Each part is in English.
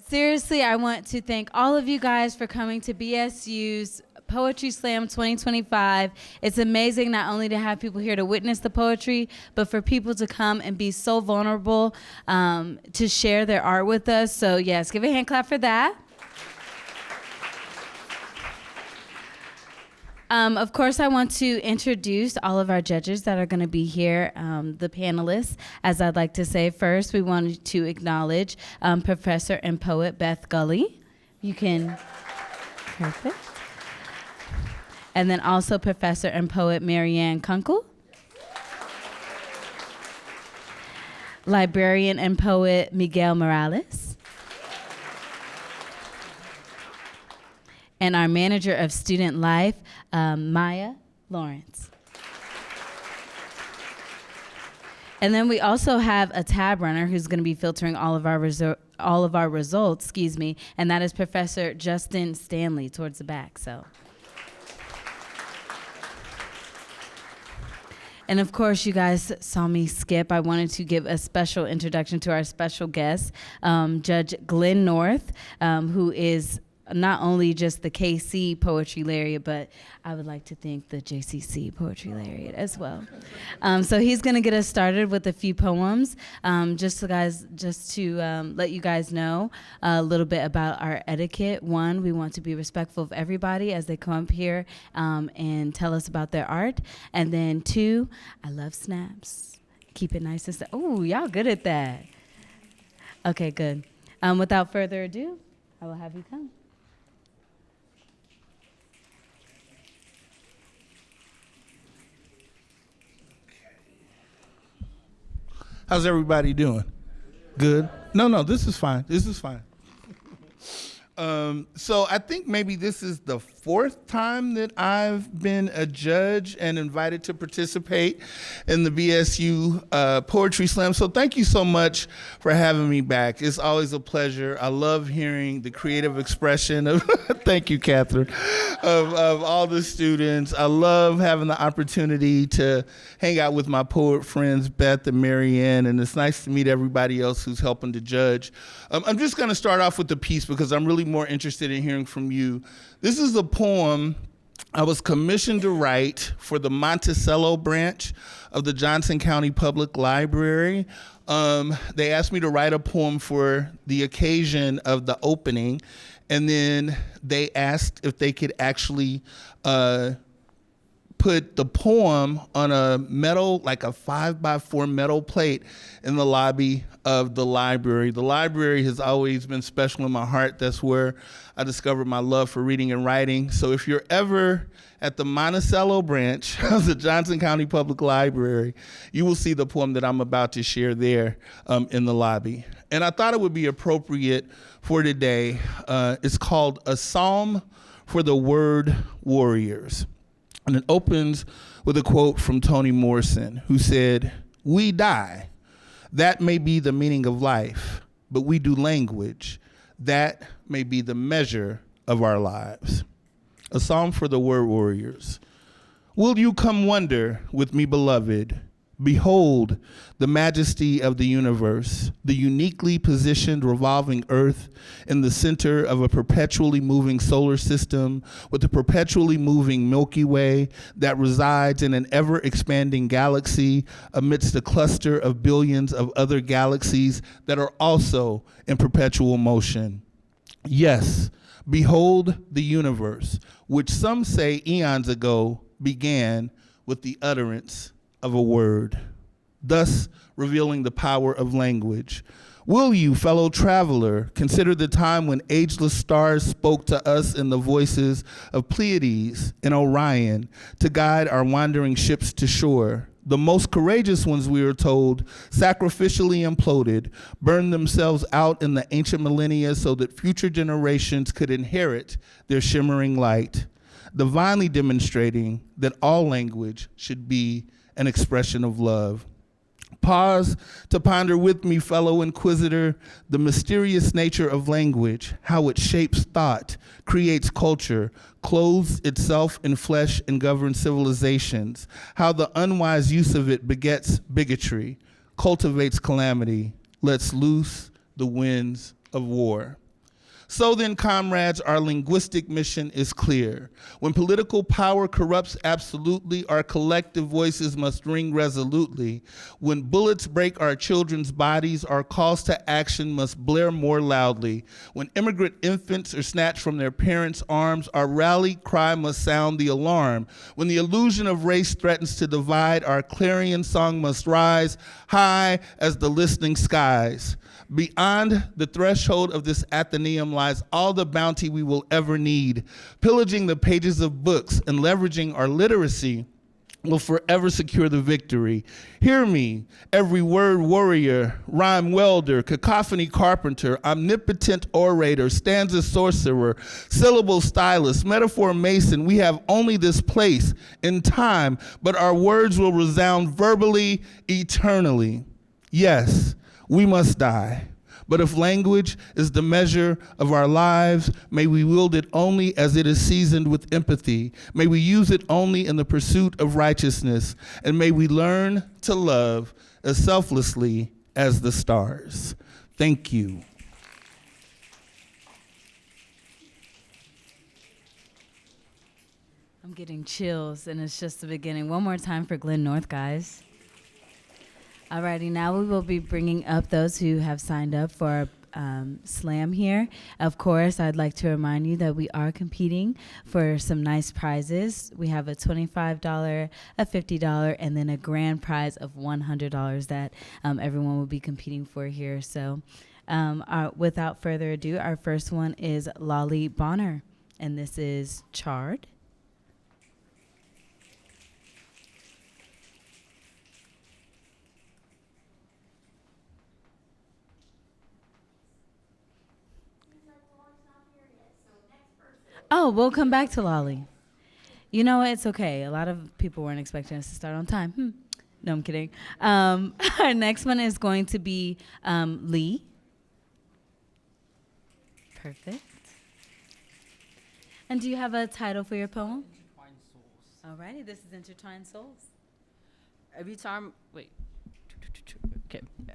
Seriously, I want to thank all of you guys for coming to BSU's Poetry Slam 2025. It's amazing not only to have people here to witness the poetry, but for people to come and be so vulnerable to share their art with us. So yes, give a hand clap for that. Of course, I want to introduce all of our judges that are going to be here, the panelists. As I'd like to say first, we wanted to acknowledge Professor and poet Beth Gully. You can, perfect. And then also Professor and poet Marianne Kunkel. Librarian and poet Miguel Morales. And our manager of student life, Maya Lawrence. And then we also have a tab runner who's going to be filtering all of our results, and that is Professor Justin Stanley towards the back. So. And of course, you guys saw me skip. I wanted to give a special introduction to our special guest, Judge Glenn North, who is not only just the KC Poetry Laureate, but I would like to thank the JCCC Poetry Laureate as well. So he's going to get us started with a few poems, just to let you guys know a little bit about our etiquette. One, we want to be respectful of everybody as they come up here and tell us about their art. And then two, I love snaps. Keep it nice and oh, y'all good at that. Okay, good. Without further ado, I will have you come. How's everybody doing? Good? No, this is fine. This is fine. So I think maybe this is the fourth time that I've been a judge and invited to participate in the BSU Poetry Slam. So thank you so much for having me back. It's always a pleasure. I love hearing the creative expression of, thank you, Catherine, of all the students. I love having the opportunity to hang out with my poet friends, Beth and Marianne, and it's nice to meet everybody else who's helping to judge. I'm just gonna start off with the piece because I'm really more interested in hearing from you. This is a poem I was commissioned to write for the Monticello branch of the Johnson County Public Library. They asked me to write a poem for the occasion of the opening, and then they asked if they could actually put the poem on a metal, like a 5x4 metal plate in the lobby of the library. The library has always been special in my heart. That's where I discovered my love for reading and writing. So if you're ever at the Monticello branch of the Johnson County Public Library, you will see the poem that I'm about to share there in the lobby. And I thought it would be appropriate for today. It's called A Psalm for the Word Warriors. And it opens with a quote from Toni Morrison, who said, "We die. That may be the meaning of life, but we do language. That may be the measure of our lives." A psalm for the word warriors. Will you come wonder with me, beloved? Behold the majesty of the universe, the uniquely positioned revolving earth in the center of a perpetually moving solar system with a perpetually moving Milky Way that resides in an ever-expanding galaxy amidst a cluster of billions of other galaxies that are also in perpetual motion. Yes, behold the universe, which some say eons ago began with the utterance of a word, thus revealing the power of language. Will you, fellow traveler, consider the time when ageless stars spoke to us in the voices of Pleiades and Orion to guide our wandering ships to shore? The most courageous ones, we are told, sacrificially imploded, burned themselves out in the ancient millennia so that future generations could inherit their shimmering light, divinely demonstrating that all language should be an expression of love. Pause to ponder with me, fellow inquisitor, the mysterious nature of language, how it shapes thought, creates culture, clothes itself in flesh and governs civilizations, how the unwise use of it begets bigotry, cultivates calamity, lets loose the winds of war. So then, comrades, our linguistic mission is clear. When political power corrupts absolutely, our collective voices must ring resolutely. When bullets break our children's bodies, our calls to action must blare more loudly. When immigrant infants are snatched from their parents' arms, our rally cry must sound the alarm. When the illusion of race threatens to divide, our clarion song must rise high as the listening skies. Beyond the threshold of this Athenaeum lies all the bounty we will ever need. Pillaging the pages of books and leveraging our literacy will forever secure the victory. Hear me, every word warrior, rhyme welder, cacophony carpenter, omnipotent orator, stanza sorcerer, syllable stylist, metaphor mason. We have only this place in time, but our words will resound verbally, eternally. Yes, we must die. But if language is the measure of our lives, may we wield it only as it is seasoned with empathy. May we use it only in the pursuit of righteousness. And may we learn to love as selflessly as the stars. Thank you. I'm getting chills, and it's just the beginning. One more time for Glenn North, guys. Alrighty, now we will be bringing up those who have signed up for slam here. Of course, I'd like to remind you that we are competing for some nice prizes. We have a $25, a $50, and then a grand prize of $100 that everyone will be competing for here. So without further ado, our first one is Lolly Bonner, and this is Charred. Oh, we'll come back to Lolly. You know what? It's okay. A lot of people weren't expecting us to start on time. No, I'm kidding. Our next one is going to be Lee. Perfect. And do you have a title for your poem? Intertwined Souls. Alrighty, this is Intertwined Souls.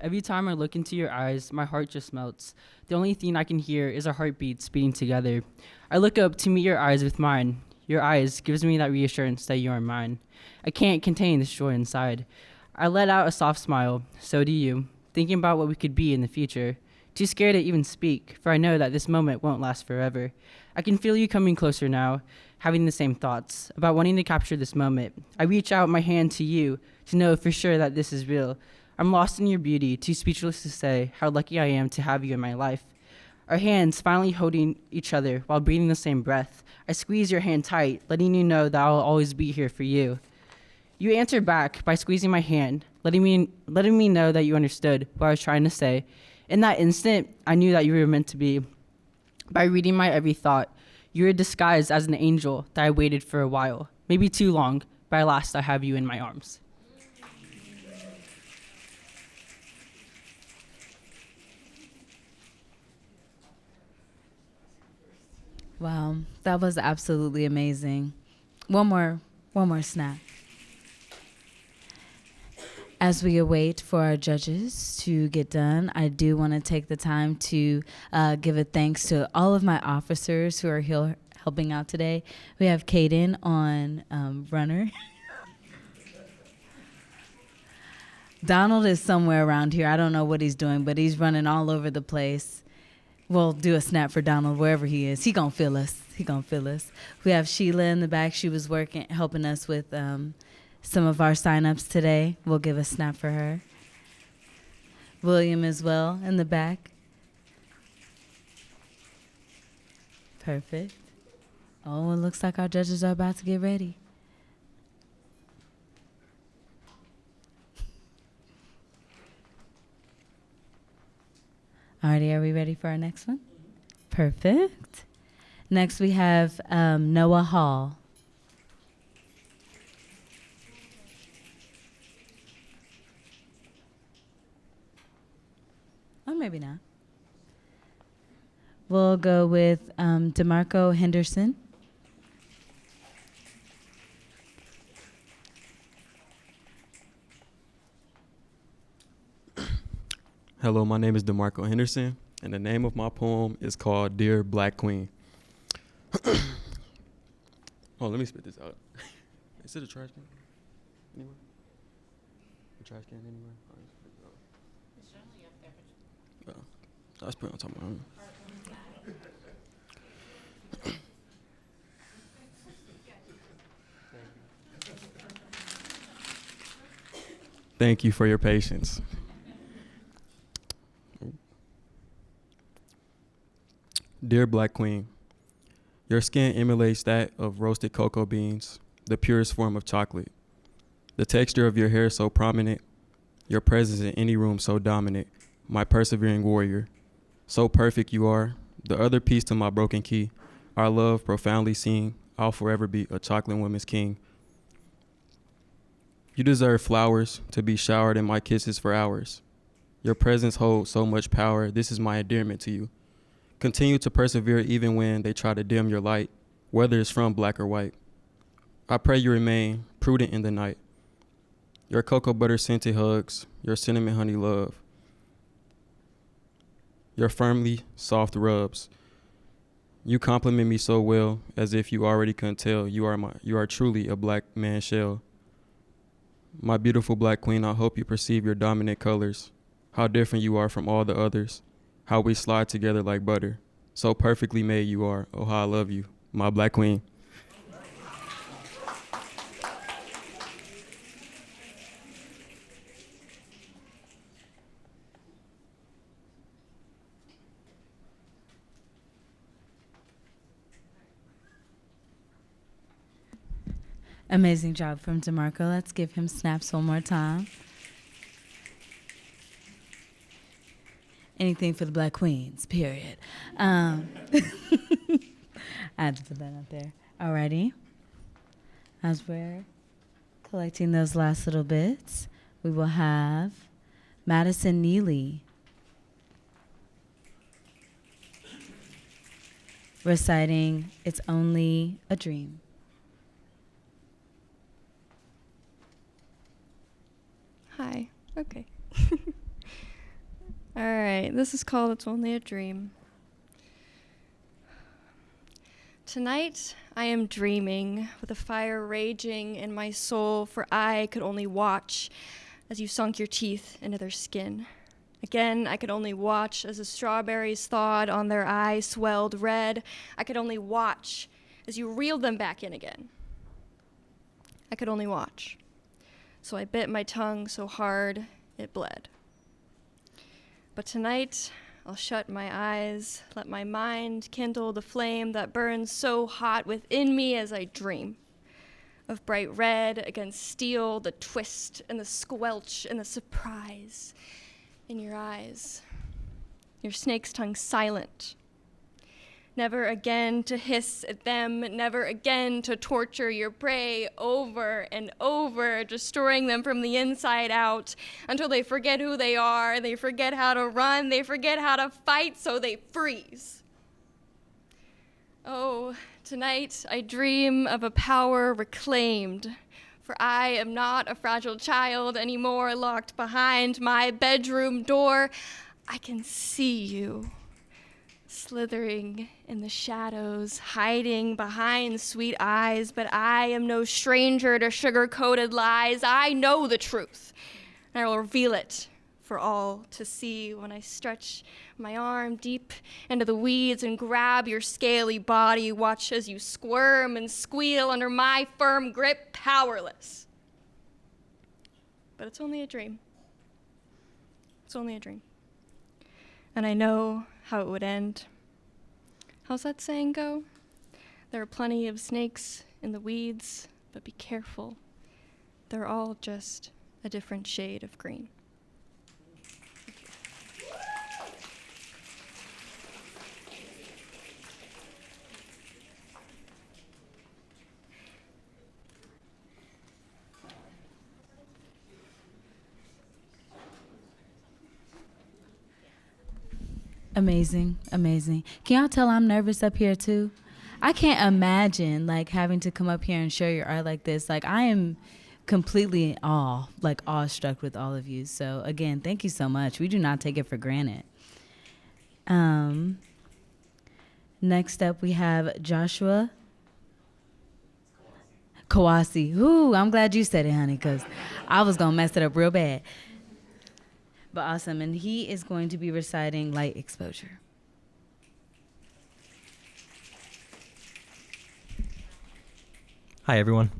Every time I look into your eyes, my heart just melts. The only thing I can hear is our heartbeats beating together. I look up to meet your eyes with mine. Your eyes gives me that reassurance that you are mine. I can't contain this joy inside. I let out a soft smile, so do you, thinking about what we could be in the future. Too scared to even speak, for I know that this moment won't last forever. I can feel you coming closer now, having the same thoughts, about wanting to capture this moment. I reach out my hand to you to know for sure that this is real. I'm lost in your beauty, too speechless to say how lucky I am to have you in my life. Our hands finally holding each other while breathing the same breath. I squeeze your hand tight, letting you know that I'll always be here for you. You answer back by squeezing my hand, letting me know that you understood what I was trying to say. In that instant, I knew that you were meant to be. By reading my every thought, you were disguised as an angel that I waited for a while, maybe too long, but at last I have you in my arms. Wow, that was absolutely amazing. One more snap. As we await for our judges to get done, I do want to take the time to give a thanks to all of my officers who are helping out today. We have Kaden on runner. Donald is somewhere around here. I don't know what he's doing, but he's running all over the place. We'll do a snap for Donald wherever he is. He gonna feel us. We have Sheila in the back. She was helping us with some of our signups today. We'll give a snap for her. William as well in the back. Perfect. Oh, it looks like our judges are about to get ready. Alrighty, are we ready for our next one? Perfect. Next we have Noah Hall. Or maybe not. We'll go with DeMarco Henderson. Hello, my name is DeMarco Henderson. And the name of my poem is called Dear Black Queen. Oh, let me spit this out. Is it a trash can? Anywhere? A trash can anywhere? It's certainly up there. Let's put it on top of my own. Thank you for your patience. Dear Black Queen, your skin emulates that of roasted cocoa beans, the purest form of chocolate. The texture of your hair so prominent, your presence in any room so dominant, my persevering warrior. So perfect you are, the other piece to my broken key, our love profoundly seen, I'll forever be a chocolate woman's king. You deserve flowers to be showered in my kisses for hours. Your presence holds so much power, this is my endearment to you. Continue to persevere even when they try to dim your light, whether it's from black or white. I pray you remain prudent in the night. Your cocoa butter scented hugs, your cinnamon honey love, your firmly soft rubs. You compliment me so well, as if you already couldn't tell. You are truly a black man's shell. My beautiful black queen, I hope you perceive your dominant colors, how different you are from all the others, how we slide together like butter. So perfectly made you are. Oh, how I love you, my black queen. Amazing job from DeMarco. Let's give him snaps one more time. Anything for the Black Queens, period. I had to put that out there. Alrighty. As we're collecting those last little bits, we will have Madison Neely reciting It's Only a Dream. Hi. Okay. All right. This is called It's Only a Dream. Tonight, I am dreaming with a fire raging in my soul, for I could only watch as you sunk your teeth into their skin. Again, I could only watch as the strawberries thawed on their eyes swelled red. I could only watch as you reeled them back in again. I could only watch. So I bit my tongue so hard it bled. But tonight, I'll shut my eyes, let my mind kindle the flame that burns so hot within me as I dream of bright red against steel, the twist and the squelch and the surprise in your eyes, your snake's tongue silent. Never again to hiss at them, never again to torture your prey over and over, destroying them from the inside out until they forget who they are, they forget how to run, they forget how to fight, so they freeze. Oh, tonight I dream of a power reclaimed, for I am not a fragile child anymore locked behind my bedroom door. I can see you. Slithering in the shadows, hiding behind sweet eyes, but I am no stranger to sugar-coated lies. I know the truth, and I will reveal it for all to see when I stretch my arm deep into the weeds and grab your scaly body, watch as you squirm and squeal under my firm grip, powerless. But it's only a dream. It's only a dream. And I know how it would end. How's that saying go? There are plenty of snakes in the weeds, but be careful. They're all just a different shade of green. Amazing, amazing. Can y'all tell I'm nervous up here too? I can't imagine like having to come up here and share your art like this. Like I am completely awestruck with all of you. So again, thank you so much. We do not take it for granted. Next up, we have Joshua Kawasi. Ooh, I'm glad you said it, honey, because I was going to mess it up real bad. But awesome. And he is going to be reciting Light Exposure. Hi, everyone.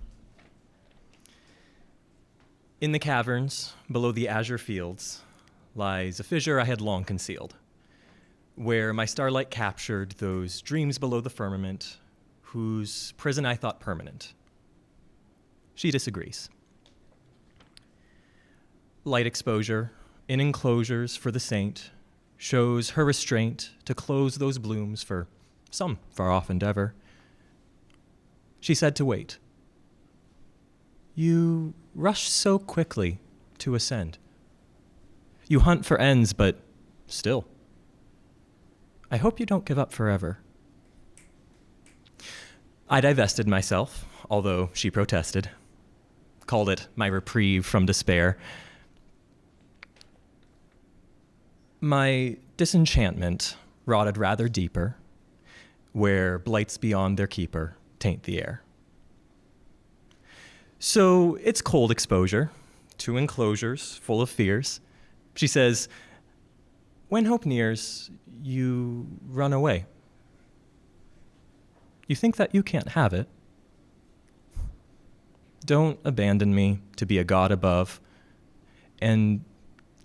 In the caverns below the azure fields lies a fissure I had long concealed, where my starlight captured those dreams below the firmament, whose prison I thought permanent. She disagrees. Light exposure in enclosures for the saint shows her restraint to close those blooms for some far off endeavor. She said to wait. You rush so quickly to ascend. You hunt for ends, but still. I hope you don't give up forever. I divested myself, although she protested, called it my reprieve from despair. My disenchantment rotted rather deeper, where blights beyond their keeper taint the air. So it's cold exposure to enclosures full of fears. She says, when hope nears, you run away. You think that you can't have it. Don't abandon me to be a god above, and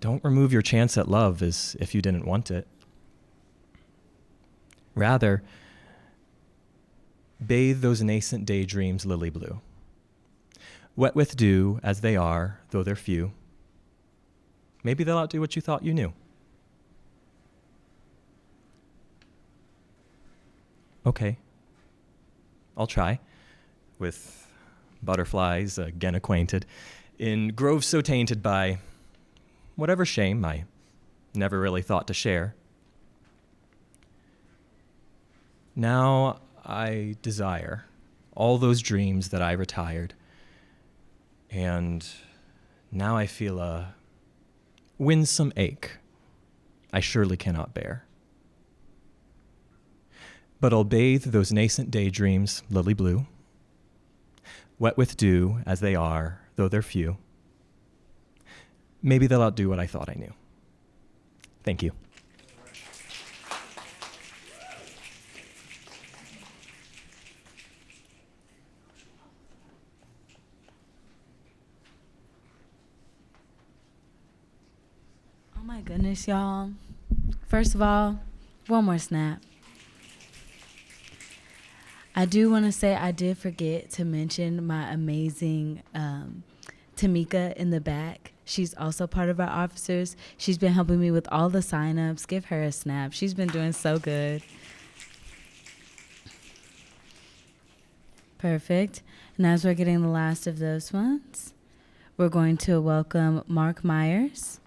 don't remove your chance at love as if you didn't want it. Rather, bathe those nascent daydreams lily blue, wet with dew as they are, though they're few. Maybe they'll outdo what you thought you knew. Okay, I'll try, with butterflies again acquainted, in groves so tainted by whatever shame I never really thought to share. Now I desire all those dreams that I retired, and now I feel a winsome ache I surely cannot bear. But I'll bathe those nascent daydreams lily blue, wet with dew as they are, though they're few. Maybe they'll outdo what I thought I knew. Thank you. Oh my goodness, y'all. First of all, one more snap. I do want to say I did forget to mention my amazing Tamika in the back. She's also part of our officers. She's been helping me with all the signups. Give her a snap. She's been doing so good. Perfect. And as we're getting the last of those ones, we're going to welcome Mark Myers.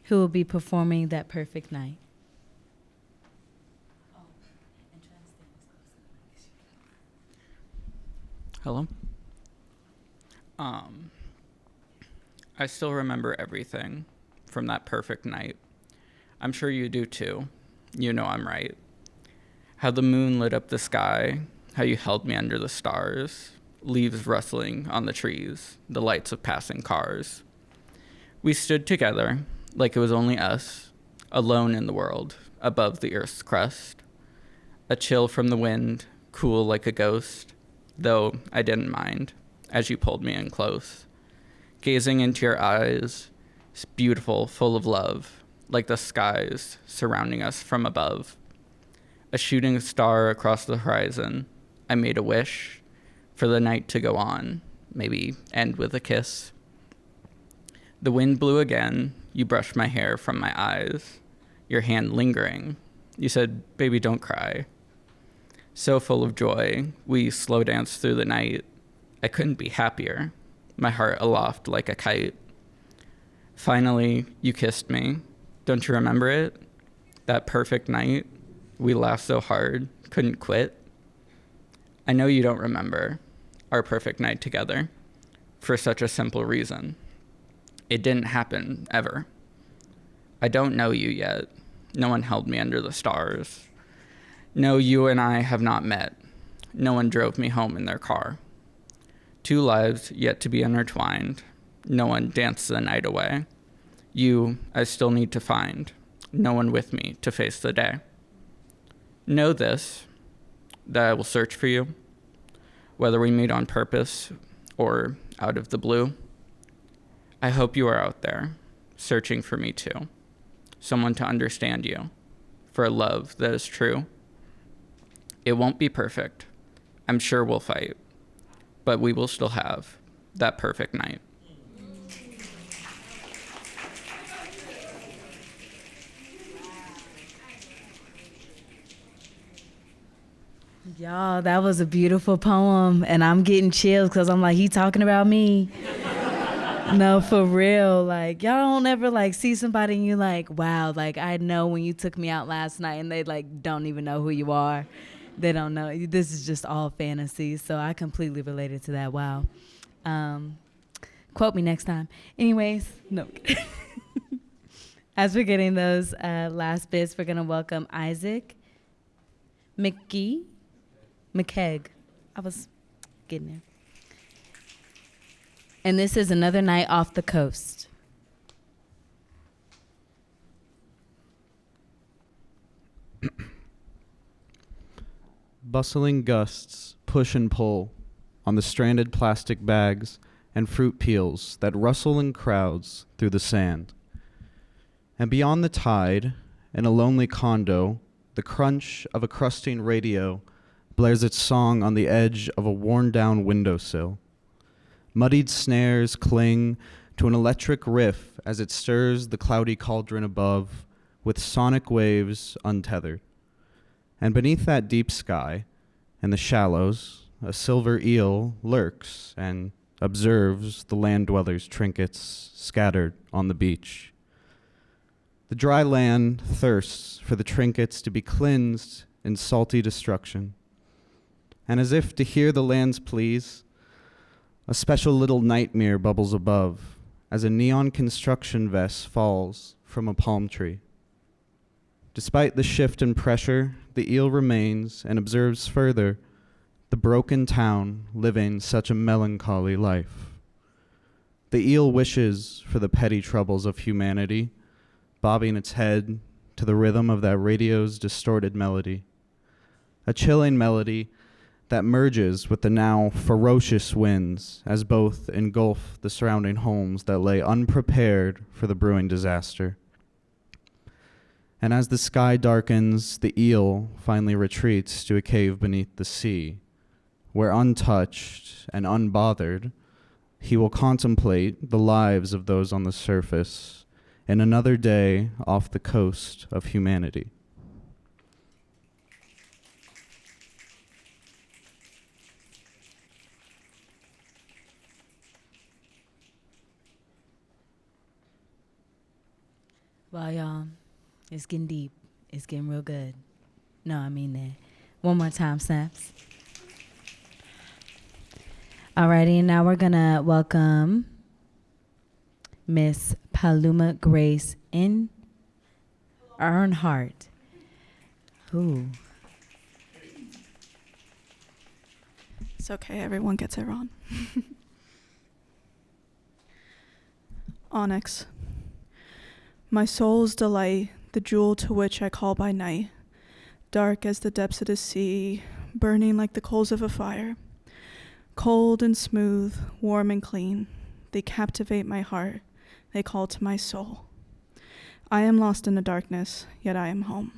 Who will be performing That Perfect Night. Hello. I still remember everything from that perfect night. I'm sure you do too. You know I'm right. How the moon lit up the sky, how you held me under the stars, leaves rustling on the trees, the lights of passing cars. We stood together, like it was only us, alone in the world, above the earth's crust. A chill from the wind, cool like a ghost, though I didn't mind, as you pulled me in close. Gazing into your eyes, beautiful, full of love, like the skies surrounding us from above. A shooting star across the horizon, I made a wish for the night to go on, maybe end with a kiss. The wind blew again. You brushed my hair from my eyes, your hand lingering. You said, baby, don't cry. So full of joy, we slow danced through the night. I couldn't be happier, my heart aloft like a kite. Finally, you kissed me. Don't you remember it? That perfect night, we laughed so hard, couldn't quit. I know you don't remember our perfect night together. for such a simple reason. It didn't happen ever. I don't know you yet. No one held me under the stars. No, you and I have not met. No one drove me home in their car. Two lives yet to be intertwined. No one danced the night away. You, I still need to find. No one with me to face the day. Know this, that I will search for you, whether we meet on purpose or out of the blue. I hope you are out there, searching for me too. Someone to understand you, for a love that is true. It won't be perfect. I'm sure we'll fight, but we will still have that perfect night. Y'all, that was a beautiful poem, and I'm getting chills because I'm like, he talking about me. No, for real. Like, y'all don't ever like see somebody and you like, wow, like I know when you took me out last night and they like don't even know who you are. They don't know. This is just all fantasy. So I completely related to that. Wow. Quote me next time. Anyways, no. As we're getting those last bits, we're going to welcome Isaac McKeag. I was getting there. And this is Another Night Off the Coast. Bustling gusts push and pull on the stranded plastic bags and fruit peels that rustle in crowds through the sand. And beyond the tide, in a lonely condo, the crunch of a crusting radio blares its song on the edge of a worn-down windowsill. Muddied snares cling to an electric riff as it stirs the cloudy cauldron above with sonic waves untethered. And beneath that deep sky, in the shallows, a silver eel lurks and observes the land dwellers' trinkets scattered on the beach. The dry land thirsts for the trinkets to be cleansed in salty destruction. And as if to hear the land's pleas, a special little nightmare bubbles above as a neon construction vest falls from a palm tree. Despite the shift in pressure, the eel remains and observes further the broken town living such a melancholy life. The eel wishes for the petty troubles of humanity, bobbing its head to the rhythm of that radio's distorted melody. A chilling melody that merges with the now ferocious winds as both engulf the surrounding homes that lay unprepared for the brewing disaster. And as the sky darkens, the eel finally retreats to a cave beneath the sea, where untouched and unbothered, he will contemplate the lives of those on the surface in another day off the coast of humanity. Wow, y'all, it's getting deep. It's getting real good. No, I mean that. One more time, snaps. Alrighty, and now we're gonna welcome Miss Paloma Grace in Earnhardt. Ooh. It's okay, everyone gets it wrong. Onyx. My soul's delight, the jewel to which I call by night, dark as the depths of the sea, burning like the coals of a fire. Cold and smooth, warm and clean, they captivate my heart, they call to my soul. I am lost in the darkness, yet I am home.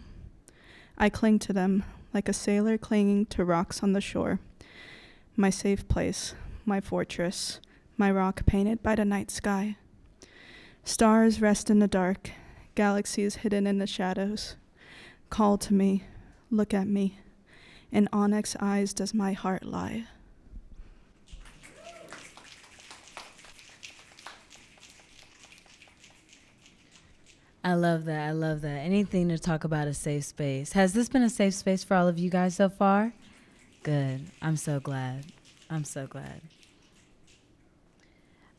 I cling to them like a sailor clinging to rocks on the shore. My safe place, my fortress, my rock painted by the night sky. Stars rest in the dark, galaxies hidden in the shadows. Call to me, look at me. In onyx eyes does my heart lie. I love that. I love that. Anything to talk about a safe space. Has this been a safe space for all of you guys so far? Good. I'm so glad. I'm so glad.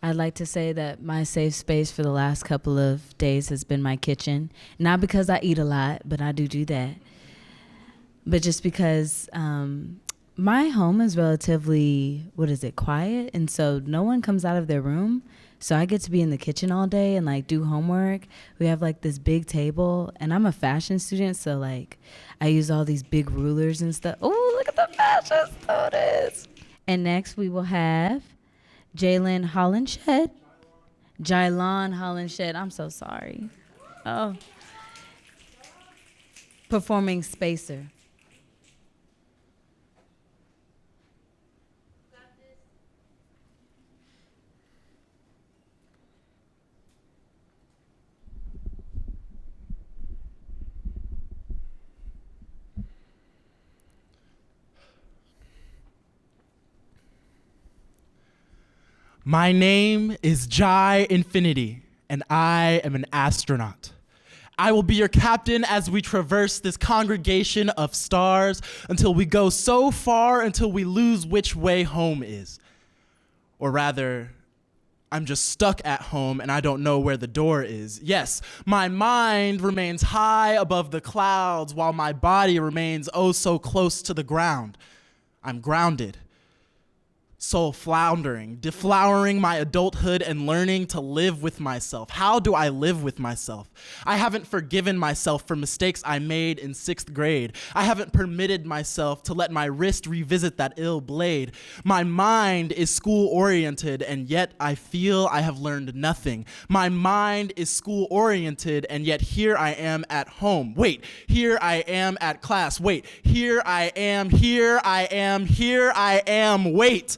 I'd like to say that my safe space for the last couple of days has been my kitchen. Not because I eat a lot, but I do that. But just because my home is relatively, quiet. And so no one comes out of their room. So I get to be in the kitchen all day and like do homework. We have like this big table, and I'm a fashion student. So like I use all these big rulers and stuff. Oh, look at the fashion students. And next we will have Jalen Hollenshed. Jylon Hollenshed. I'm so sorry. Oh. Performing Spacer. My name is Jai Infinity, and I am an astronaut. I will be your captain as we traverse this congregation of stars until we go so far until we lose which way home is. Or rather, I'm just stuck at home and I don't know where the door is. Yes, my mind remains high above the clouds while my body remains oh so close to the ground. I'm grounded. Soul floundering, deflowering my adulthood and learning to live with myself. How do I live with myself? I haven't forgiven myself for mistakes I made in 6th grade. I haven't permitted myself to let my wrist revisit that ill blade. My mind is school-oriented, and yet I feel I have learned nothing. My mind is school-oriented, and yet here I am at home. Wait, here I am at class. Wait, here I am, here I am, here I am. Wait.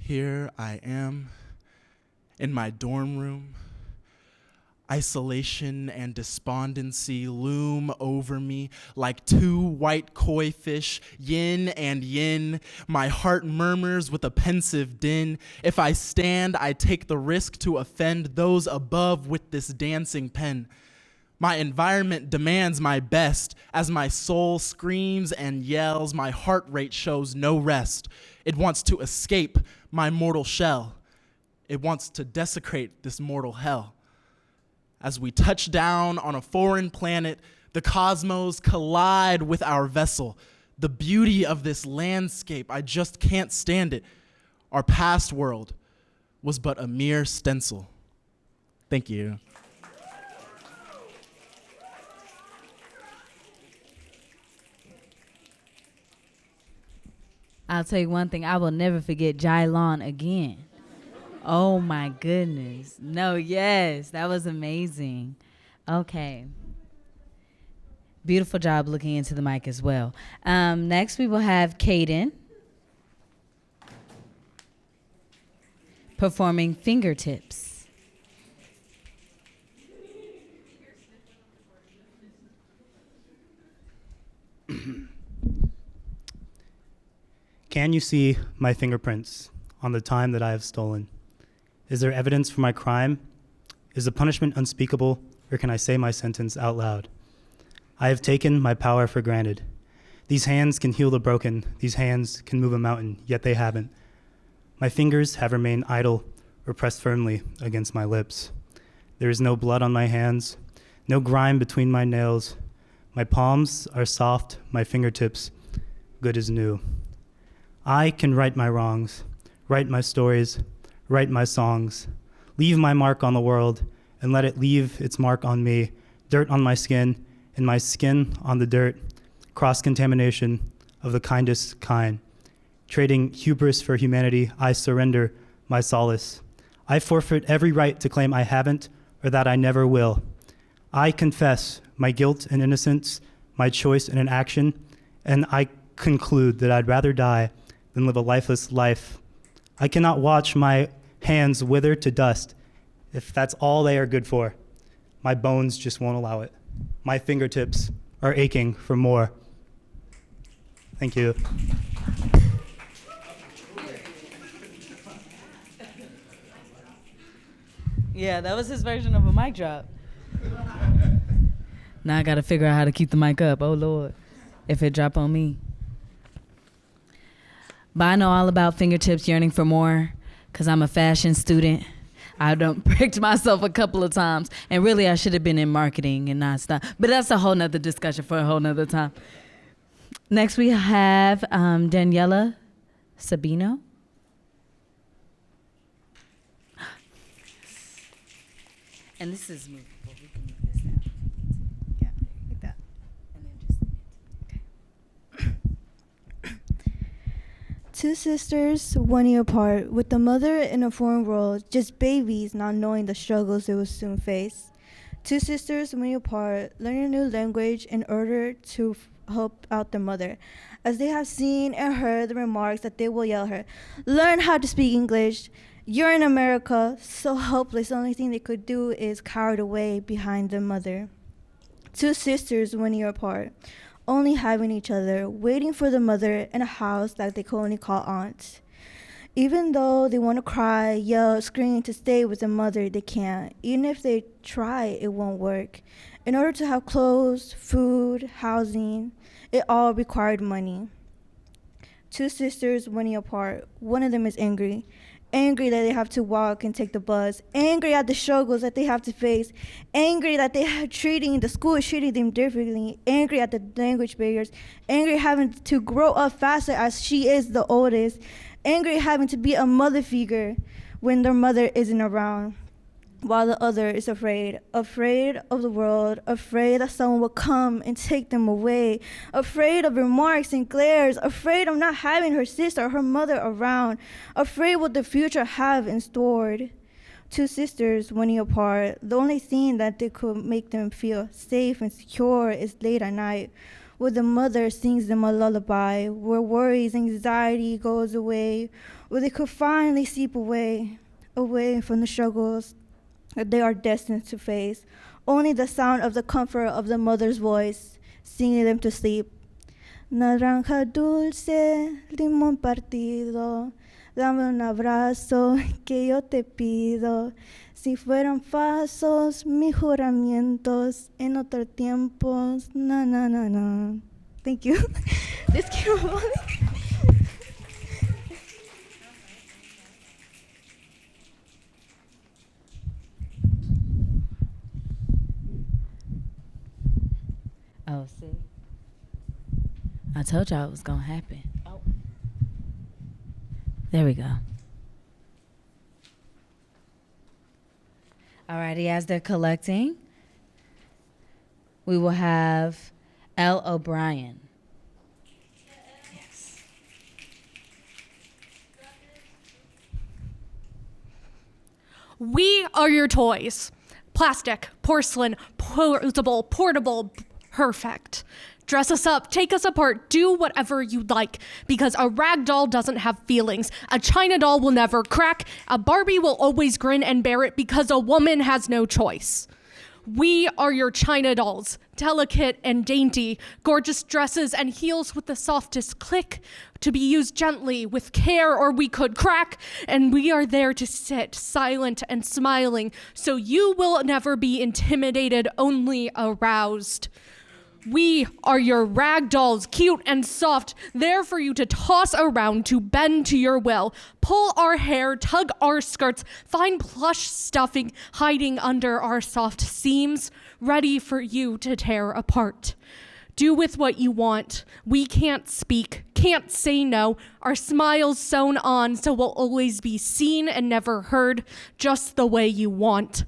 Here I am in my dorm room. Isolation and despondency loom over me like two white koi fish, yin and yin. My heart murmurs with a pensive din. If I stand, I take the risk to offend those above with this dancing pen. My environment demands my best. As my soul screams and yells, my heart rate shows no rest. It wants to escape my mortal shell. It wants to desecrate this mortal hell. As we touch down on a foreign planet, the cosmos collide with our vessel. The beauty of this landscape, I just can't stand it. Our past world was but a mere stencil. Thank you. I'll tell you one thing, I will never forget Jylon again. Oh my goodness. No, yes, that was amazing. Okay. Beautiful job looking into the mic as well. Next we will have Caden performing Fingertips. Can you see my fingerprints on the time that I have stolen? Is there evidence for my crime? Is the punishment unspeakable, or can I say my sentence out loud? I have taken my power for granted. These hands can heal the broken. These hands can move a mountain, yet they haven't. My fingers have remained idle or pressed firmly against my lips. There is no blood on my hands, no grime between my nails. My palms are soft, my fingertips good as new. I can right my wrongs, write my stories, write my songs, leave my mark on the world, and let it leave its mark on me, dirt on my skin, and my skin on the dirt, cross-contamination of the kindest kind. Trading hubris for humanity, I surrender my solace. I forfeit every right to claim I haven't or that I never will. I confess my guilt and innocence, my choice and an action, and I conclude that I'd rather die than live a lifeless life. I cannot watch my hands wither to dust if that's all they are good for. My bones just won't allow it. My fingertips are aching for more. Thank you. Yeah, that was his version of a mic drop. Now I gotta figure out how to keep the mic up. Oh Lord, if it drop on me. But I know all about fingertips yearning for more because I'm a fashion student. I done pricked myself a couple of times. And really, I should have been in marketing and not stuff. But that's a whole nother discussion for a whole nother time. Next, we have Daniela Sabino. And this is movable. We can move this down. Yeah, like that. And then just Two sisters, 1 year apart, with the mother in a foreign world, just babies not knowing the struggles they will soon face. Two sisters, 1 year apart, learning a new language in order to help out their mother, as they have seen and heard the remarks that they will yell her, "Learn how to speak English. You're in America." So helpless, the only thing they could do is cowered away behind their mother. Two sisters, 1 year apart, only having each other, waiting for the mother in a house that they could only call aunt. Even though they want to cry, yell, scream to stay with the mother, they can't. Even if they try, it won't work. In order to have clothes, food, housing, it all required money. Two sisters, 1 year apart, one of them is angry. Angry that they have to walk and take the bus, angry at the struggles that they have to face, angry that the school is treating them differently, angry at the language barriers, angry having to grow up faster as she is the oldest, angry having to be a mother figure when their mother isn't around, while the other is afraid of the world, afraid that someone will come and take them away, afraid of remarks and glares, afraid of not having her sister or her mother around, afraid what the future have in store. Two sisters, 1 year apart, the only thing that they could make them feel safe and secure is late at night, where the mother sings them a lullaby, where worries, anxiety goes away, where they could finally sleep away from the struggles that they are destined to face. Only the sound of the comfort of the mother's voice singing them to sleep. Naranja dulce, limón partido, dame un abrazo que yo te pido. Si fueran falsos mis juramentos en otros tiempos, na na na na. Thank you. This came up. Oh, see? I told y'all it was going to happen. Oh. There we go. Alrighty, as they're collecting, we will have L. O'Brien. Yes. We are your toys. Plastic, porcelain, portable, perfect. Dress us up, take us apart, do whatever you'd like, because a rag doll doesn't have feelings. A China doll will never crack. A Barbie will always grin and bear it because a woman has no choice. We are your China dolls, delicate and dainty, gorgeous dresses and heels with the softest click, to be used gently with care or we could crack. And we are there to sit silent and smiling, so you will never be intimidated, only aroused. We are your rag dolls, cute and soft, there for you to toss around, to bend to your will. Pull our hair, tug our skirts, find plush stuffing hiding under our soft seams, ready for you to tear apart. Do with what you want. We can't speak, can't say no. Our smiles sewn on, so we'll always be seen and never heard, just the way you want.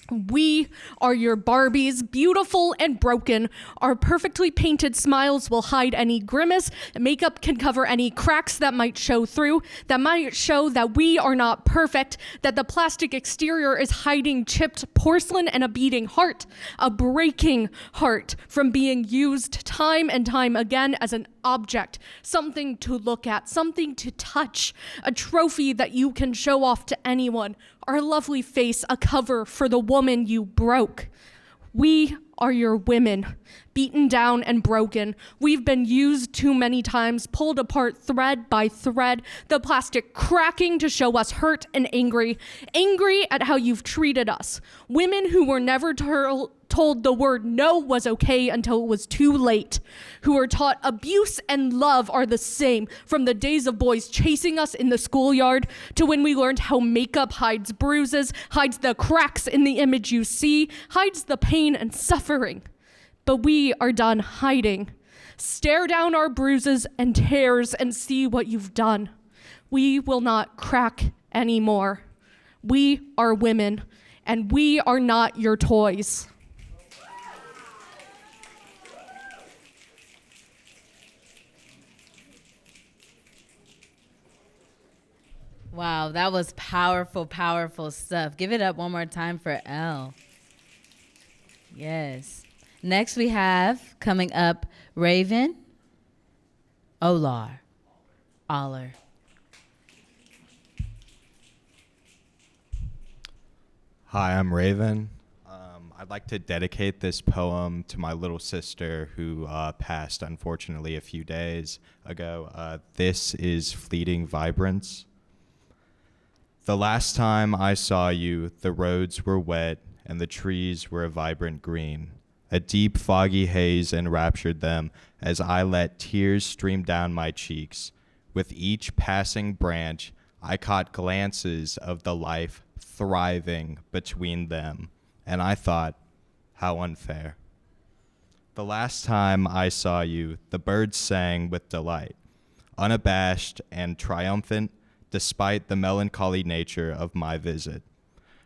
We are your Barbies, beautiful and broken. Our perfectly painted smiles will hide any grimace. Makeup can cover any cracks that might show through, that might show that we are not perfect, that the plastic exterior is hiding chipped porcelain and a beating heart, a breaking heart from being used time and time again as an object, something to look at, something to touch, a trophy that you can show off to anyone. Our lovely face, a cover for the woman you broke. We are your women, beaten down and broken. We've been used too many times, pulled apart thread by thread, the plastic cracking to show us hurt and angry at how you've treated us. Women who were never told the word no was okay until it was too late, who were taught abuse and love are the same, from the days of boys chasing us in the schoolyard to when we learned how makeup hides bruises, hides the cracks in the image you see, hides the pain and suffering. But we are done hiding. Stare down our bruises and tears and see what you've done. We will not crack anymore. We are women, and we are not your toys. Wow, that was powerful, powerful stuff. Give it up one more time for Elle. Yes. Next we have coming up Raven Olar. Aller. Hi, I'm Raven. I'd like to dedicate this poem to my little sister who passed, unfortunately, a few days ago. This is Fleeting Vibrance. The last time I saw you, the roads were wet and the trees were a vibrant green. A deep, foggy haze enraptured them as I let tears stream down my cheeks. With each passing branch, I caught glances of the life thriving between them, and I thought, how unfair. The last time I saw you, the birds sang with delight, unabashed and triumphant despite the melancholy nature of my visit.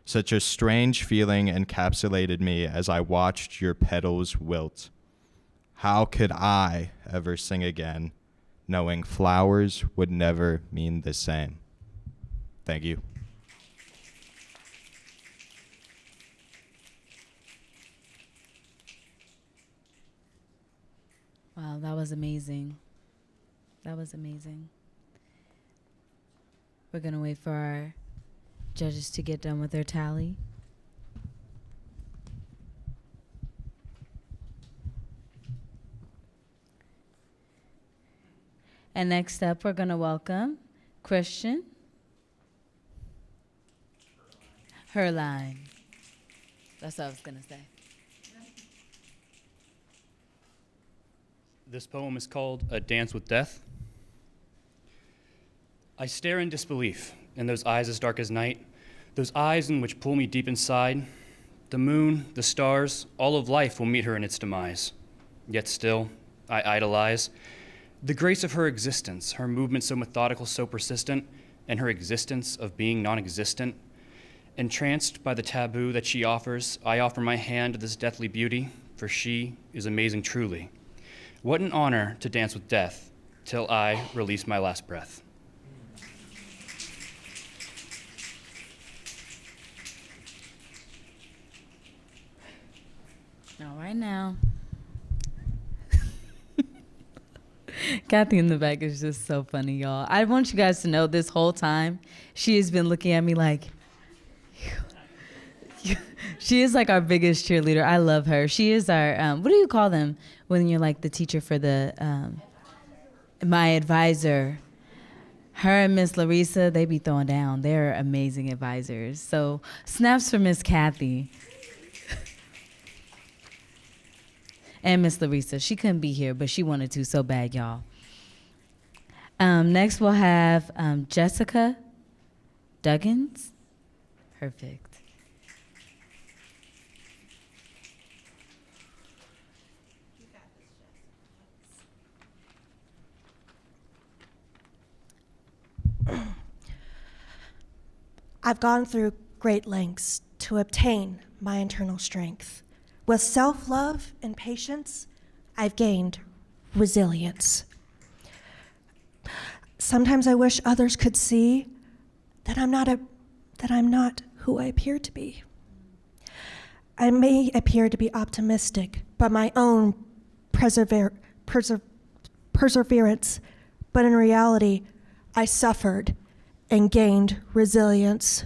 Such a strange feeling encapsulated me as I watched your petals wilt. How could I ever sing again, knowing flowers would never mean the same? Thank you. Wow, that was amazing. That was amazing. We're going to wait for our judges to get done with their tally. And next up, we're going to welcome Christian Herline. That's what I was going to say. This poem is called A Dance with Death. I stare in disbelief in those eyes as dark as night, those eyes in which pull me deep inside. The moon, the stars, all of life will meet her in its demise. Yet still, I idolize the grace of her existence, her movement so methodical, so persistent, and her existence of being non-existent. Entranced by the taboo that she offers, I offer my hand to this deathly beauty, for she is amazing truly. What an honor to dance with death till I release my last breath. All right now. Kathy in the back is just so funny, y'all. I want you guys to know this whole time, she has been looking at me like, she is like our biggest cheerleader. I love her. She is our, what do you call them when you're like the teacher for the, my advisor. Her and Miss Larissa, they be throwing down. They're amazing advisors. So snaps for Miss Kathy. And Miss Larissa, she couldn't be here, but she wanted to so bad, y'all. Next, we'll have Jessica Duggins. Perfect. I've gone through great lengths to obtain my internal strength. With self-love and patience, I've gained resilience. Sometimes I wish others could see that I'm not who I appear to be. I may appear to be optimistic by my own perseverance, but in reality, I suffered and gained resilience.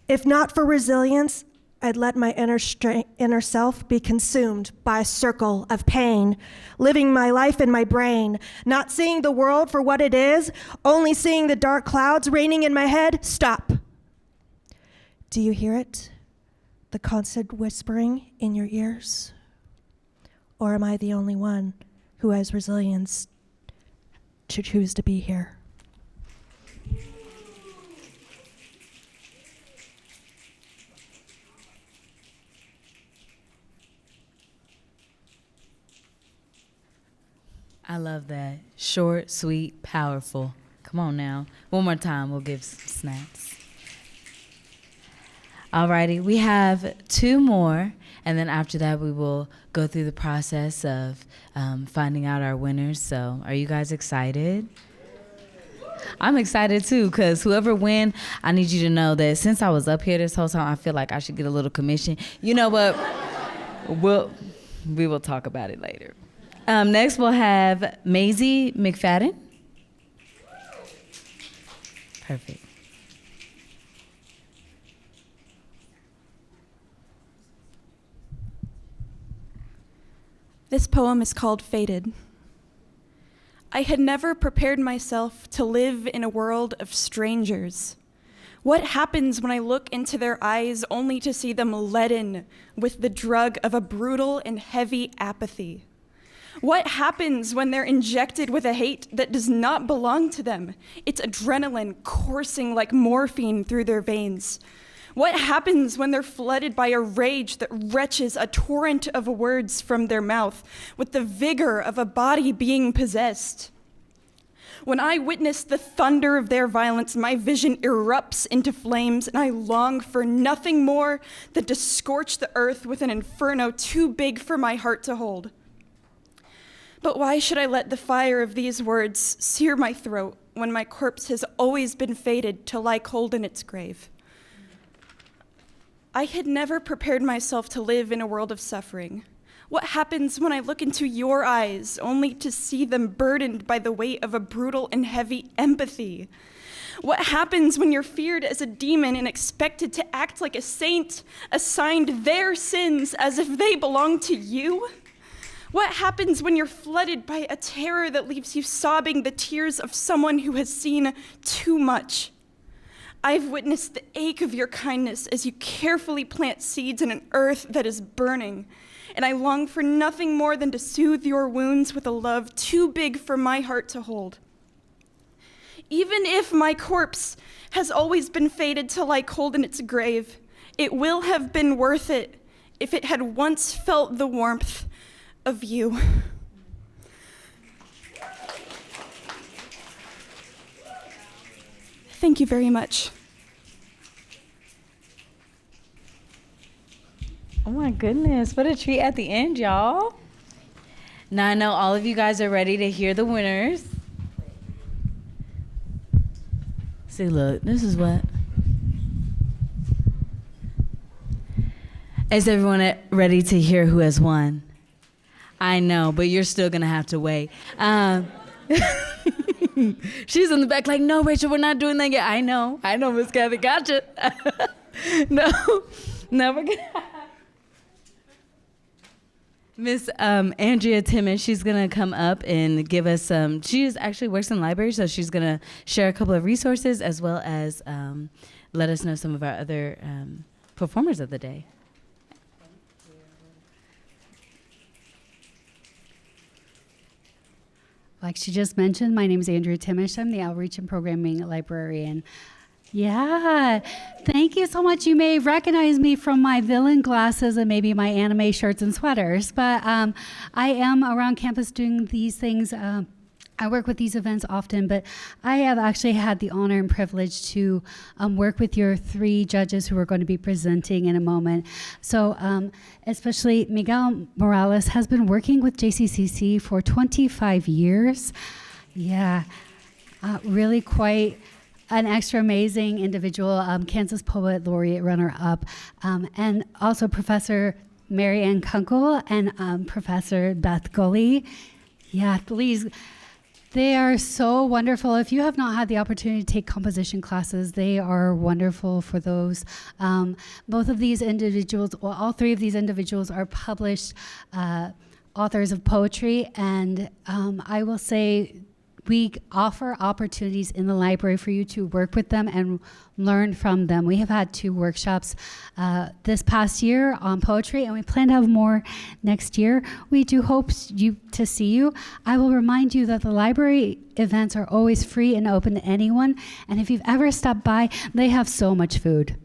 If not for resilience, I'd let my inner self be consumed by a circle of pain, living my life in my brain, not seeing the world for what it is, only seeing the dark clouds raining in my head. Stop. Do you hear it? The constant whispering in your ears? Or am I the only one who has resilience to choose to be here? I love that. Short, sweet, powerful. Come on now. One more time, we'll give snaps. Alrighty, we have 2 more, and then after that we will go through the process of finding out our winners. So are you guys excited? I'm excited too, because whoever wins, I need you to know that since I was up here this whole time, I feel like I should get a little commission. You know what? We will talk about it later. Next we'll have Maisie McFadden. Perfect. This poem is called Fated. I had never prepared myself to live in a world of strangers. What happens when I look into their eyes only to see them leaden with the drug of a brutal and heavy apathy? What happens when they're injected with a hate that does not belong to them? It's adrenaline coursing like morphine through their veins. What happens when they're flooded by a rage that retches a torrent of words from their mouth with the vigor of a body being possessed? When I witness the thunder of their violence, my vision erupts into flames, and I long for nothing more than to scorch the earth with an inferno too big for my heart to hold. But why should I let the fire of these words sear my throat when my corpse has always been fated to lie cold in its grave? I had never prepared myself to live in a world of suffering. What happens when I look into your eyes only to see them burdened by the weight of a brutal and heavy empathy? What happens when you're feared as a demon and expected to act like a saint, assigned their sins as if they belong to you? What happens when you're flooded by a terror that leaves you sobbing the tears of someone who has seen too much? I've witnessed the ache of your kindness as you carefully plant seeds in an earth that is burning, and I long for nothing more than to soothe your wounds with a love too big for my heart to hold. Even if my corpse has always been fated to lie cold in its grave, it will have been worth it if it had once felt the warmth of you. Thank you very much. Oh my goodness, what a treat at the end, y'all. Now I know all of you guys are ready to hear the winners. See, look, this is what. Is everyone ready to hear who has won? I know, but you're still gonna have to wait. She's in the back like, no, Rachel, we're not doing that yet. I know, Miss Kathy, gotcha. No, we're gonna. Miss Andrea Timmons, she's gonna come up and give us some. She actually works in the library, so she's gonna share a couple of resources as well as let us know some of our other performers of the day. Like she just mentioned, my name is Andrea Timmish. I'm the Outreach and Programming Librarian. Yeah, thank you so much. You may recognize me from my villain glasses and maybe my anime shirts and sweaters, but I am around campus doing these things. I work with these events often, but I have actually had the honor and privilege to work with your 3 judges who are going to be presenting in a moment. So especially Miguel Morales has been working with JCCC for 25 years. Yeah, really quite an extra amazing individual, Kansas Poet Laureate runner-up, and also Professor Mary Ann Kunkel and Professor Beth Gulley. Yeah, please They are so wonderful. If you have not had the opportunity to take composition classes, they are wonderful for those. Both of these individuals, well, all three of these individuals are published authors of poetry, and I will say we offer opportunities in the library for you to work with them and learn from them. We have had 2 workshops this past year on poetry, and we plan to have more next year. We do hope to see you. I will remind you that the library events are always free and open to anyone, and if you've ever stopped by, they have so much food.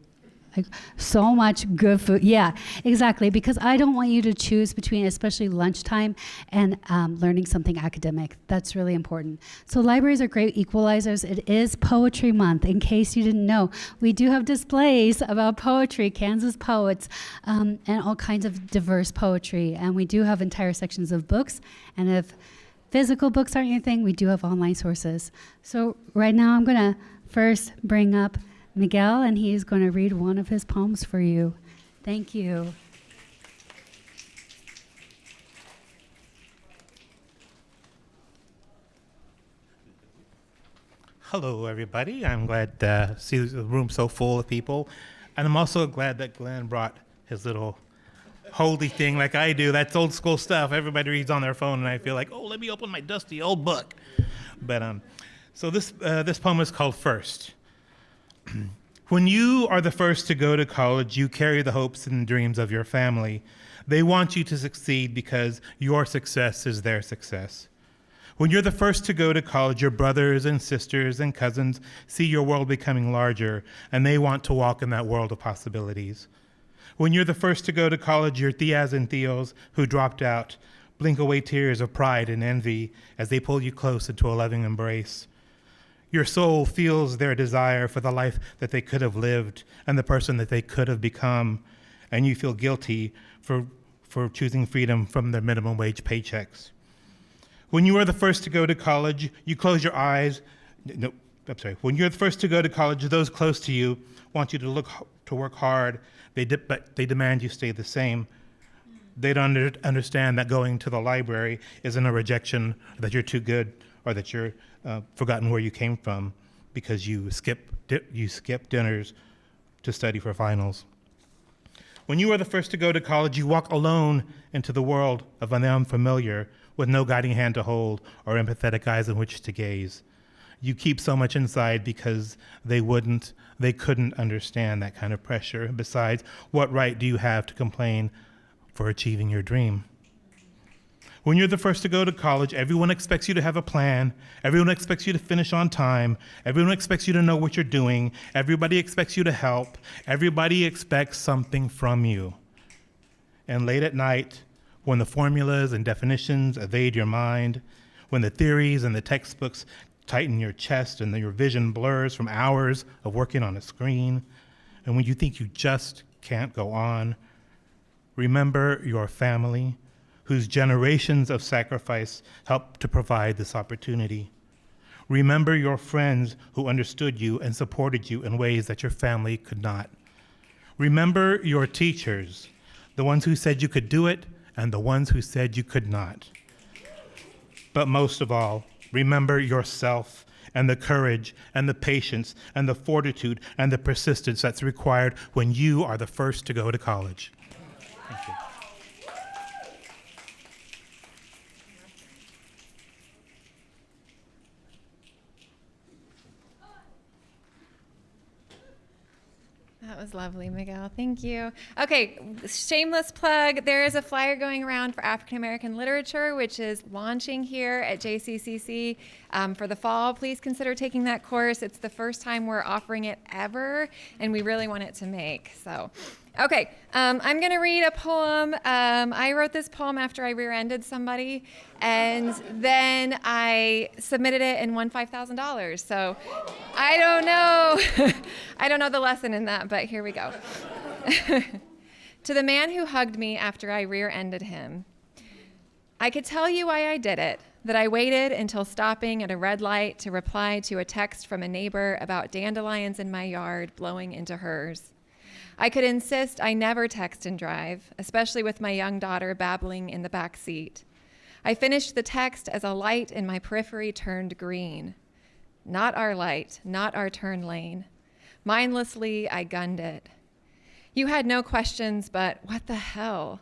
Like, so much good food. Yeah, exactly. Because I don't want you to choose between, especially lunchtime, and learning something academic. That's really important. So libraries are great equalizers. It is Poetry Month, in case you didn't know. We do have displays about poetry, Kansas poets, and all kinds of diverse poetry. And we do have entire sections of books. And if physical books aren't your thing, we do have online sources. So right now I'm going to first bring up Miguel, and he is going to read one of his poems for you. Thank you. Hello, everybody. I'm glad to see the room so full of people. And I'm also glad that Glenn brought his little holy thing like I do. That's old school stuff. Everybody reads on their phone, and I feel like, oh, let me open my dusty old book. But so this poem is called First. When you are the first to go to college, you carry the hopes and dreams of your family. They want you to succeed because your success is their success. When you're the first to go to college, your brothers and sisters and cousins see your world becoming larger, and they want to walk in that world of possibilities. When you're the first to go to college, your tias and tios who dropped out blink away tears of pride and envy as they pull you close into a loving embrace. Your soul feels their desire for the life that they could have lived and the person that they could have become, and you feel guilty for choosing freedom from their minimum wage paychecks. When you are the first to go to college, you close your eyes. When you're the first to go to college, those close to you want you to work hard, but they demand you stay the same. They don't understand that going to the library isn't a rejection, that you're too good, or that you're forgotten where you came from because you skip dinners to study for finals. When you are the first to go to college, you walk alone into the world of an unfamiliar with no guiding hand to hold or empathetic eyes in which to gaze. You keep so much inside because they couldn't understand that kind of pressure. Besides, what right do you have to complain for achieving your dream? When you're the first to go to college, everyone expects you to have a plan. Everyone expects you to finish on time. Everyone expects you to know what you're doing. Everybody expects you to help. Everybody expects something from you. And late at night, when the formulas and definitions evade your mind, when the theories and the textbooks tighten your chest and your vision blurs from hours of working on a screen, and when you think you just can't go on, remember your family, whose generations of sacrifice helped to provide this opportunity. Remember your friends who understood you and supported you in ways that your family could not. Remember your teachers, the ones who said you could do it and the ones who said you could not. But most of all, remember yourself and the courage and the patience and the fortitude and the persistence that's required when you are the first to go to college. Thank you. That was lovely, Miguel. Thank you. Okay, shameless plug. There is a flyer going around for African American literature, which is launching here at JCCC for the fall. Please consider taking that course. It's the first time we're offering it ever, and we really want it to make. So, okay, I'm going to read a poem. I wrote this poem after I rear-ended somebody, and then I submitted it and won $5,000. So I don't know. I don't know the lesson in that, but here we go. To the man who hugged me after I rear-ended him, I could tell you why I did it, that I waited until stopping at a red light to reply to a text from a neighbor about dandelions in my yard blowing into hers. I could insist I never text and drive, especially with my young daughter babbling in the back seat. I finished the text as a light in my periphery turned green. Not our light, not our turn lane. Mindlessly, I gunned it. You had no questions, but what the hell?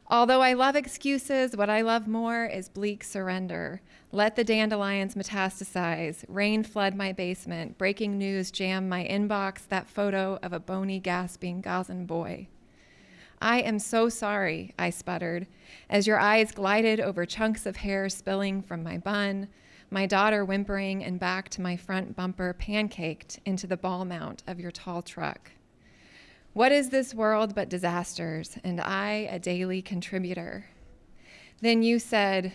Although I love excuses, what I love more is bleak surrender. Let the dandelions metastasize. Rain flood my basement. Breaking news jam my inbox. That photo of a bony, gasping Gazan boy. I am so sorry, I sputtered, as your eyes glided over chunks of hair spilling from my bun, my daughter whimpering, and back to my front bumper pancaked into the ball mount of your tall truck. What is this world but disasters, and I a daily contributor? Then you said,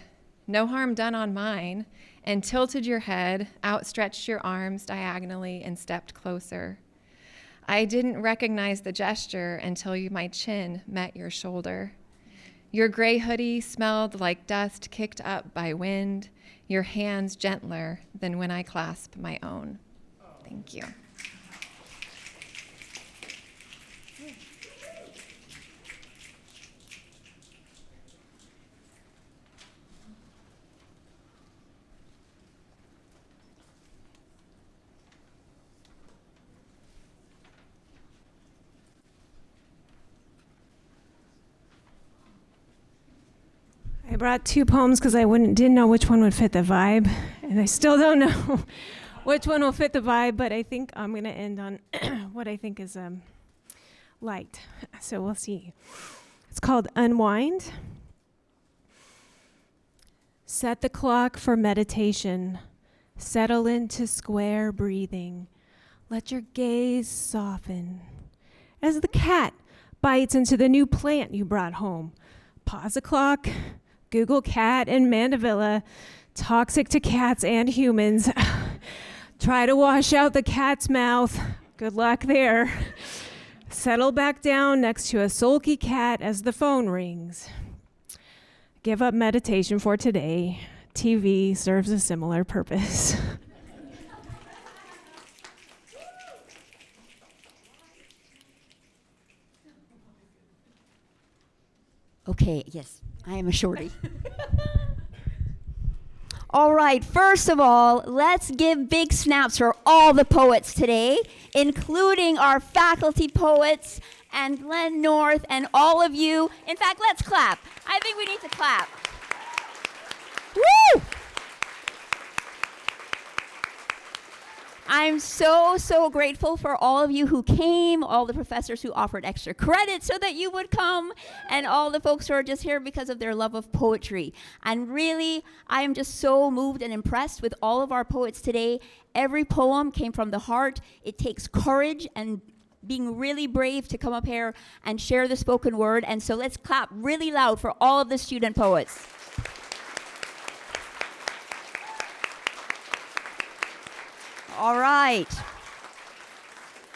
no harm done on mine, and tilted your head, outstretched your arms diagonally, and stepped closer. I didn't recognize the gesture until my chin met your shoulder. Your gray hoodie smelled like dust kicked up by wind, your hands gentler than when I clasped my own. Thank you. I brought two poems because I didn't know which one would fit the vibe, and I still don't know which one will fit the vibe, but I think I'm going to end on what I think is light, so we'll see. It's called Unwind. Set the clock for meditation. Settle into square breathing. Let your gaze soften. As the cat bites into the new plant you brought home. Pause the clock. Google cat and mandevilla, toxic to cats and humans. Try to wash out the cat's mouth. Good luck there. Settle back down next to a sulky cat as the phone rings. Give up meditation for today. TV serves a similar purpose. Okay, yes, I am a shorty. All right, first of all, let's give big snaps for all the poets today, including our faculty poets and Glenn North and all of you. In fact, let's clap. I think we need to clap. Woo! I'm so grateful for all of you who came, all the professors who offered extra credit so that you would come, and all the folks who are just here because of their love of poetry. And really, I am just so moved and impressed with all of our poets today. Every poem came from the heart. It takes courage and being really brave to come up here and share the spoken word. And so let's clap really loud for all of the student poets. All right.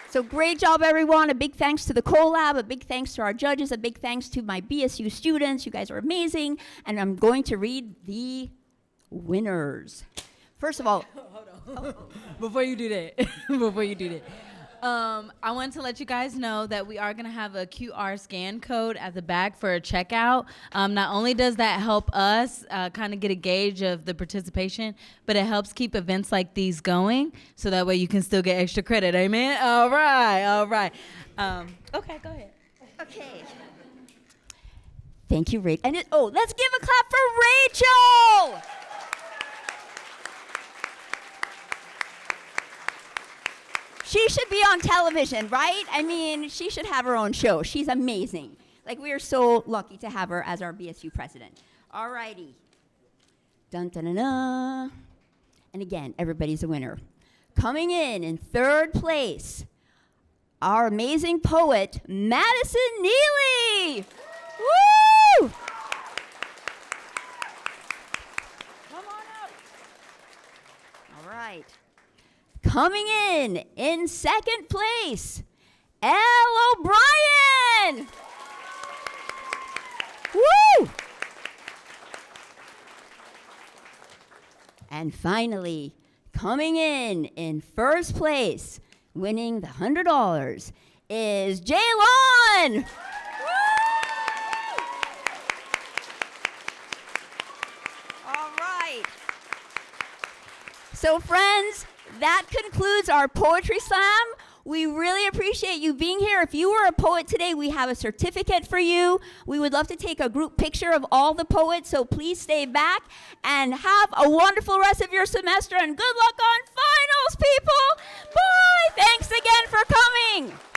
So great job, everyone. A big thanks to the CoLab, a big thanks to our judges, a big thanks to my BSU students. You guys are amazing. And I'm going to read the winners. First of all, hold on. Before you do that, I want to let you guys know that we are going to have a QR scan code at the back for a checkout. Not only does that help us kind of get a gauge of the participation, but it helps keep events like these going, so that way you can still get extra credit. Amen? All right. Okay, go ahead. Okay. Thank you, Rachel. And let's give a clap for Rachel. She should be on television, right? I mean, she should have her own show. She's amazing. Like, we are so lucky to have her as our BSU president. All righty. Dun, dun, dun, dun. And again, everybody's a winner. Coming in third place, our amazing poet, Madison Neely. Woo! Come on up. All right. Coming in second place, Elle O'Brien. Woo! And finally, coming in first place, winning the $100, is Jaylon. So friends, that concludes our Poetry Slam. We really appreciate you being here. If you were a poet today, we have a certificate for you. We would love to take a group picture of all the poets, so please stay back and have a wonderful rest of your semester and good luck on finals, people. Bye. Thanks again for coming.